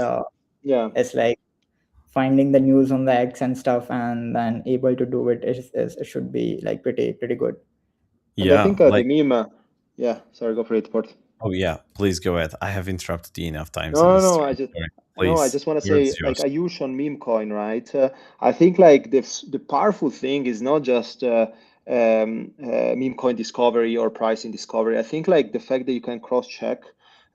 yeah. it's like finding the news on the X and stuff, and then able to do it it should be like pretty good. And I yeah. think the Like meme, yeah, sorry, go for it, Port. Oh yeah, please go ahead. I have interrupted you enough times in No, no, this no. stream. Sorry. I Please, just want to word say, is like yours. Ayush on meme coin, right? I think like the powerful thing is not just meme coin discovery or pricing discovery. I think like the fact that you can cross check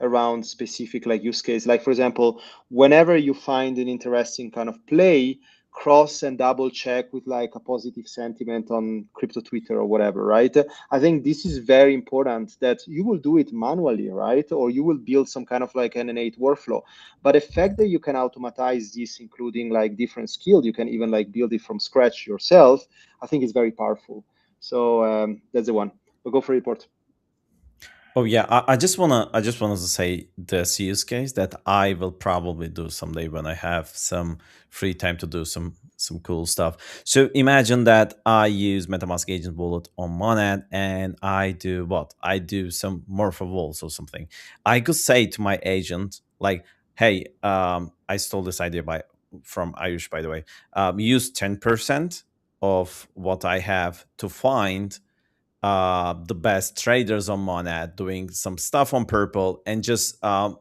around specific like use case. Like for example, whenever you find an interesting kind of play, cross and double check with like a positive sentiment on crypto Twitter or whatever, right? I think this is very important that you will do it manually, right? Or you will build some kind of like an innate workflow. But the fact that you can automatize this, including like different skills, you can even like build it from scratch yourself, I think is very powerful. So that's the one. We'll go for report. Oh yeah, I just wanted to say this use case that I will probably do someday when I have some free time to do some cool stuff. So imagine that I use MetaMask Agent Wallet on Monad and I do what? I do some Morpho Walls or something. I could say to my agent like, "Hey, I stole this idea by from Ayush, by the way. Use 10% of what I have to find the best traders on Monad doing some stuff on Purple and just do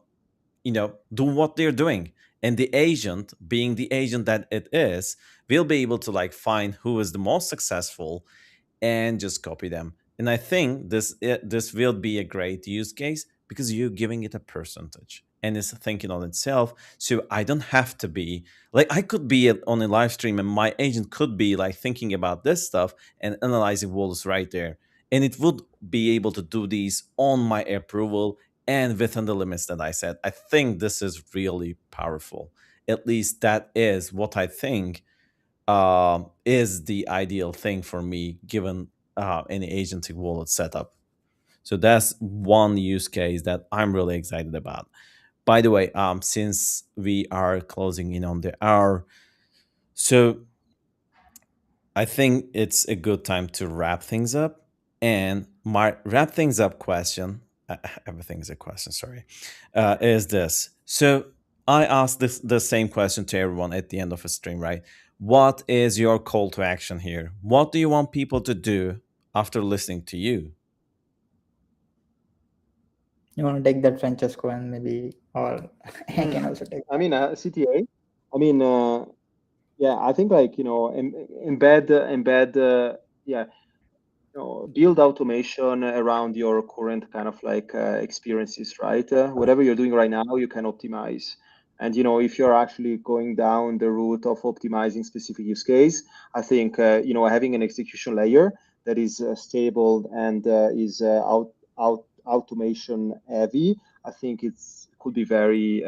what they're doing. And the agent, being the agent that it is, will be able to like find who is the most successful and just copy them. And I think this will be a great use case because you're giving it a percentage and it's thinking on itself. So I don't have to be like I could be on a live stream and my agent could be like thinking about this stuff and analyzing walls right there. And it would be able to do these on my approval and within the limits that I said. I think this is really powerful. At least that is what I think is the ideal thing for me given any agentic wallet setup. So that's one use case that I'm really excited about. By the way, since we are closing in on the hour, so I think it's a good time to wrap things up. And my wrap things up question, everything's a question, sorry, is this. So I asked the same question to everyone at the end of a stream, right? What is your call to action here? What do you want people to do after listening to you? You want to take that, Francesco, and maybe, or I Mm. can also take I that. mean, CTA. I mean, yeah, I think like embed, yeah, build automation around your current kind of like experiences, right? Whatever you're doing right now, you can optimize. And if you're actually going down the route of optimizing specific use case, I think having an execution layer that is stable and is automation heavy, I think it's could be very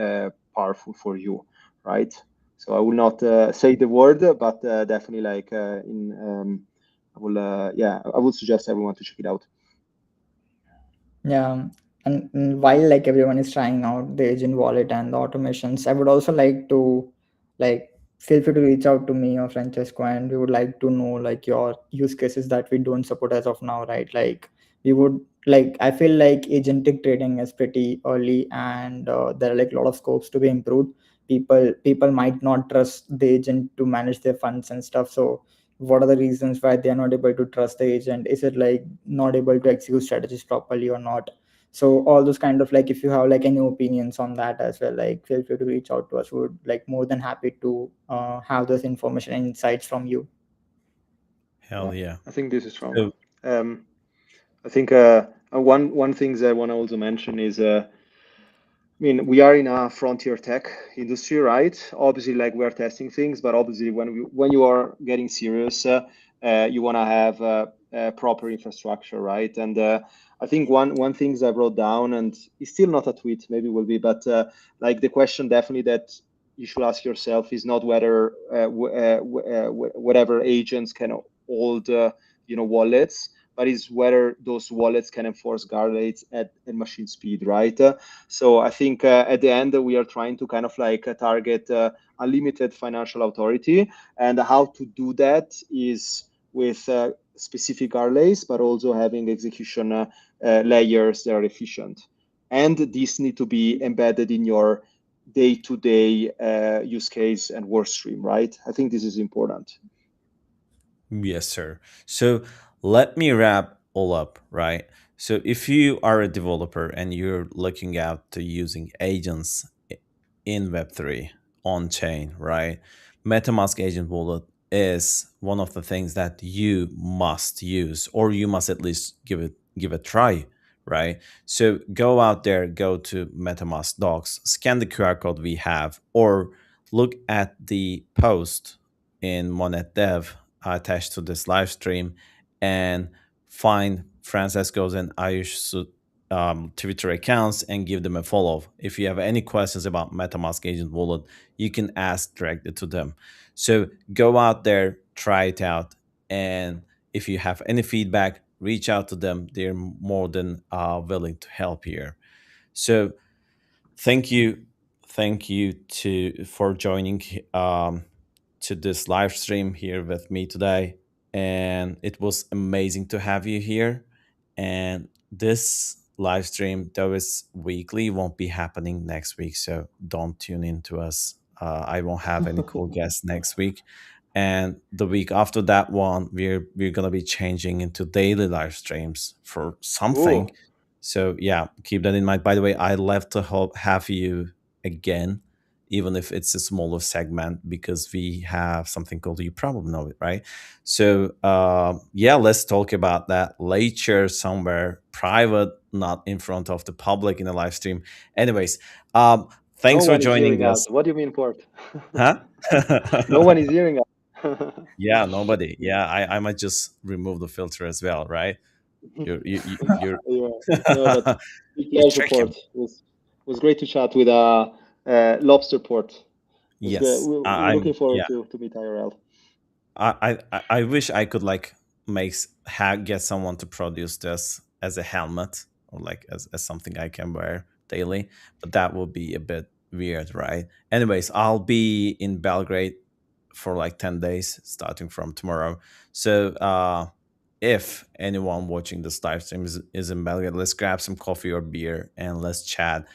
powerful for you, right? So I will not say the word, but definitely like I would suggest everyone to check it out. Yeah, and while like everyone is trying out the agent wallet and the automations, I would also like to like feel free to reach out to me or Francesco, and we would like to know like your use cases that we don't support as of now, right? Like we would like I feel like agentic trading is pretty early, and there are like a lot of scopes to be improved. People might not trust the agent to manage their funds and stuff. So what are the reasons why they are not able to trust the agent? Is it like not able to execute strategies properly or not? So all those kind of like if you have like any opinions on that as well, like feel free to reach out to us. We would like more than happy to have those information and insights from you. Yeah, Hell yeah. I think this is strong. So Um, I think one things I want to also mention is I mean, we are in a frontier tech industry, right? Obviously, like we are testing things, but obviously, when you are getting serious, you want to have proper infrastructure, right? And I think one things I wrote down, and it's still not a tweet, maybe will be, but like the question definitely that you should ask yourself is not whether whatever agents can hold, wallets, but is whether those wallets can enforce guardrails at machine speed, right? So I think at the end we are trying to kind of like target unlimited financial authority, and how to do that is with specific RLAs, but also having execution layers that are efficient. And these need to be embedded in your day-to-day use case and work stream, right? I think this is important. yes, sir. So let me wrap all up, right? So if you are a developer and you're looking out to using agents in Web3 on chain, right? MetaMask Agent Wallet is one of the things that you must use, or you must at least give a try, right? So go out there, go to MetaMask docs, scan the QR code we have, or look at the post in Monet Dev attached to this live stream, and find Francesco's and Ayush's Twitter accounts and give them a follow. If you have any questions about MetaMask Agent Wallet, you can ask directly to them. So go out there, try it out, and if you have any feedback, reach out to them. They're more than willing to help here. So thank you to for joining to this live stream here with me today, and it was amazing to have you here. And this live stream, though it's weekly, won't be happening next week, so don't tune in to us. I won't have any cool guests next week, and the week after that one, we're gonna be changing into daily live streams for something. Ooh, So yeah, keep that in mind. By the way, I love to have you again, even if it's a smaller segment, because we have something called, you probably know it, right? So yeah, let's talk about that later somewhere private, not in front of the public in a live stream. Anyways, no thanks for one is joining hearing us. us. What do you mean, Port? Huh? No one is hearing us. Yeah, nobody. Yeah, I might just remove the filter as well, right? You're Yeah, no, but big you pleasure, trick Port. him. Was great to chat with Lobster Port. Was good. Yes, We're looking forward yeah. to meet IRL. I wish I could like get someone to produce this as a helmet, or like as something I can wear daily, but that would be a bit weird, right? Anyways, I'll be in Belgrade for like 10 days starting from tomorrow. So if anyone watching this live stream is in Belgrade, let's grab some coffee or beer and let's chat.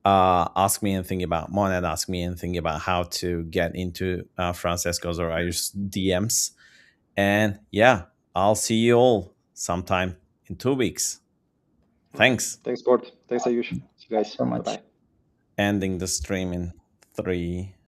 Ask me anything about Monet, ask me anything about how to get into Francesco's or Irish DMs. And yeah, I'll see you all sometime in 2 weeks. Thanks. Thanks, Port. Thanks, Ayush. See you guys. So Bye much. bye. Ending the stream in 3,